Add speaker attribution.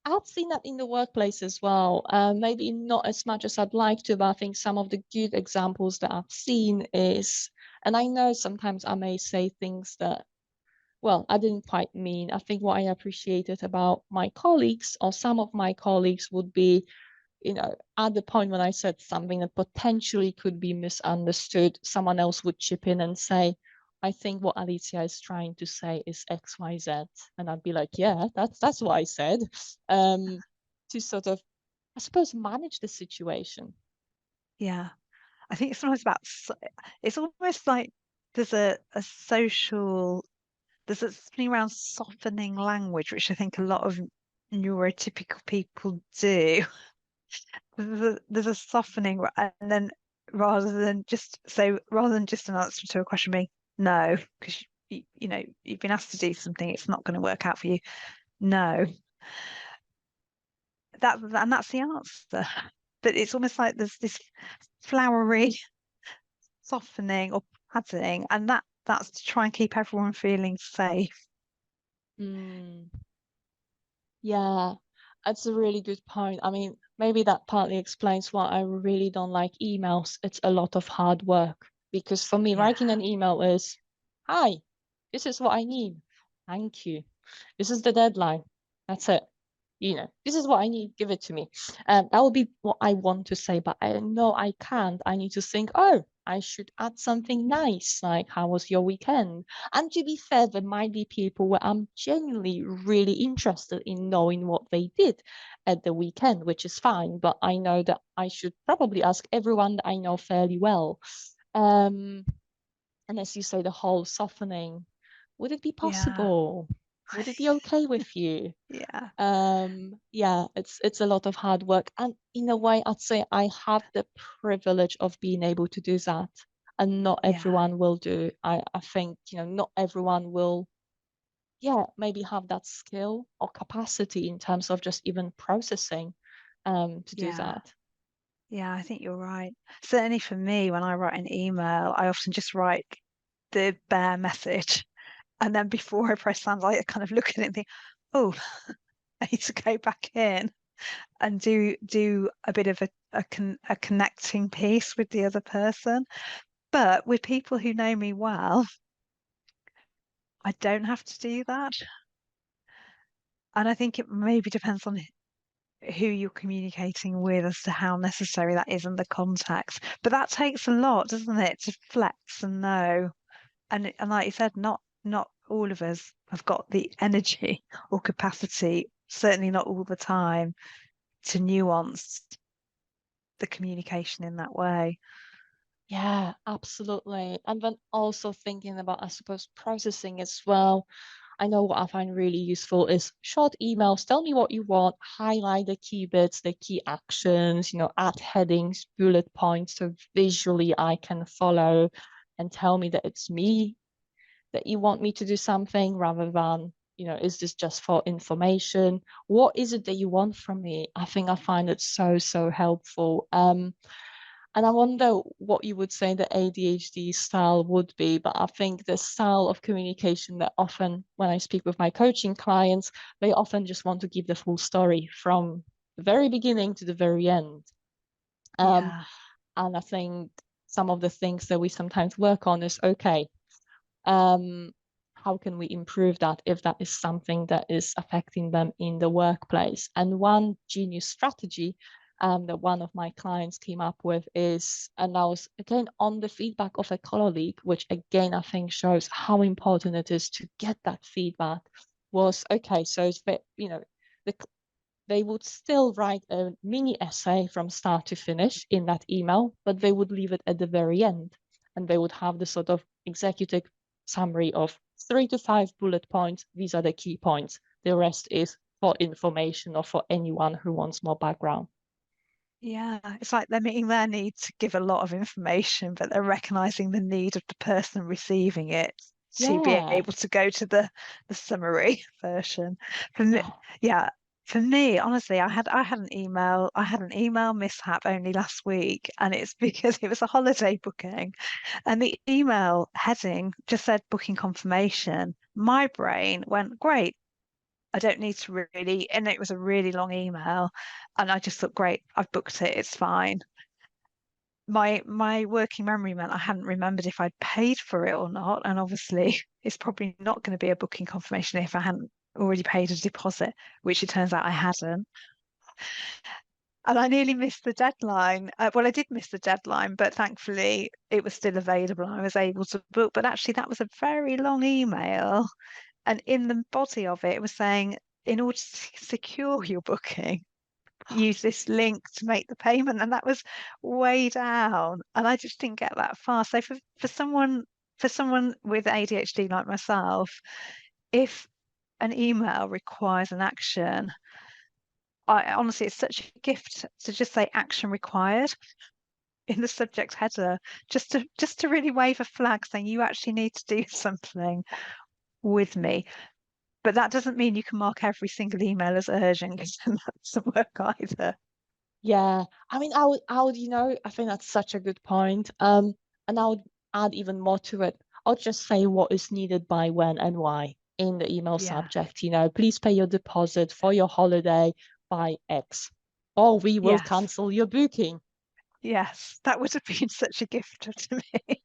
Speaker 1: I've seen that in the workplace as well. Maybe not as much as I'd like to, but I think some of the good examples that I've seen is, and I know sometimes I may say things that, well, I didn't quite mean. I think what I appreciated about my colleagues or some of my colleagues would be, at the point when I said something that potentially could be misunderstood, someone else would chip in and say, I think what Alicia is trying to say is XYZ. And I'd be like, yeah, that's what I said. To sort of, I suppose, manage the situation.
Speaker 2: Yeah. I think it's almost about, it's almost like there's a social, there's something around softening language, which I think a lot of neurotypical people do. There's a softening, and then rather than just an answer to a question being no, because you've been asked to do something, it's not going to work out for you. No, that's the answer. But it's almost like there's this flowery softening or padding, and that's to try and keep everyone feeling safe.
Speaker 1: Mm, yeah, that's a really good point. I mean, maybe that partly explains why I really don't like emails. It's a lot of hard work because for me,
Speaker 2: Yeah,
Speaker 1: writing an email is, hi, this is what I need. Thank you. This is the deadline. That's it. This is what I need. Give it to me. That will be what I want to say, but I know I can't. I need to think, oh, I should add something nice, like, how was your weekend? And to be fair, there might be people where I'm genuinely really interested in knowing what they did at the weekend, which is fine, but I know that I should probably ask everyone that I know fairly well. Um, and as you say, the whole softening, would it be
Speaker 2: yeah,
Speaker 1: possible? Would it be okay with you?
Speaker 2: yeah,
Speaker 1: Yeah, it's a lot of hard work. And in a way, I'd say I have the privilege of being able to do that. And not
Speaker 2: yeah,
Speaker 1: everyone will do. I think, not everyone will, yeah, maybe have that skill or capacity in terms of just even processing to do
Speaker 2: yeah.
Speaker 1: that.
Speaker 2: Yeah, I think you're right. Certainly for me, when I write an email, I often just write the bare message. And then before I press send, I kind of look at it and think, oh, I need to go back in and do a bit of a connecting piece with the other person. But with people who know me well, I don't have to do that. And I think it maybe depends on who you're communicating with as to how necessary that is in the context. But that takes a lot, doesn't it, to flex and know. And like you said, not all of us have got the energy or capacity, certainly not all the time, to nuance the communication in that way.
Speaker 1: Yeah, absolutely. And then also thinking about, I suppose, processing as well. I know what I find really useful is short emails. Tell me what you want, highlight the key bits, the key actions, add headings, bullet points so visually I can follow and tell me that it's me that you want me to do something rather than, is this just for information? What is it that you want from me? I think I find it so, so helpful. And I wonder what you would say the ADHD style would be, but I think the style of communication that often, when I speak with my coaching clients, they often just want to give the full story from the very beginning to the very end. Um,
Speaker 2: Yeah,
Speaker 1: and I think some of the things that we sometimes work on is okay. Um, how can we improve that if that is something that is affecting them in the workplace? And one genius strategy that one of my clients came up with is, and I was again on the feedback of a colleague, which again I think shows how important it is to get that feedback. Was okay, so it's the they would still write a mini essay from start to finish in that email, but they would leave it at the very end. And they would have the sort of executive summary of 3 to 5 bullet points. These are the key points. The rest is for information or for anyone who wants more background.
Speaker 2: yeah. It's like they're meeting their need to give a lot of information, but they're recognizing the need of the person receiving it to be
Speaker 1: Yeah.
Speaker 2: able to go to the summary version. For me,
Speaker 1: Yeah.
Speaker 2: yeah, for me, honestly, I had an email mishap only last week, and it's because it was a holiday booking, and the email heading just said booking confirmation. My brain went, great. I don't need to really, and it was a really long email, and I just thought, great, I've booked it, it's fine. My working memory meant I hadn't remembered if I'd paid for it or not, and obviously it's probably not going to be a booking confirmation if I hadn't already paid a deposit, which it turns out I hadn't. And I nearly missed the deadline. Well, I did miss the deadline, but thankfully it was still available and I was able to book. But actually, that was a very long email. And in the body of it, it was saying, in order to secure your booking, use this link to make the payment. And that was way down. And I just didn't get that far. So for someone with ADHD like myself, if an email requires an action, I honestly, it's such a gift to just say action required in the subject header, just to really wave a flag saying you actually need to do something with me. But that doesn't mean you can mark every single email as urgent, because that doesn't work either.
Speaker 1: Yeah, I mean, I would, I think that's such a good point. And I would add even more to it. I'll just say what is needed by when and why in the email
Speaker 2: Yeah.
Speaker 1: subject. Please pay your deposit for your holiday by X, or we will
Speaker 2: Yes.
Speaker 1: cancel your booking.
Speaker 2: Yes. That would have been such a gift to me.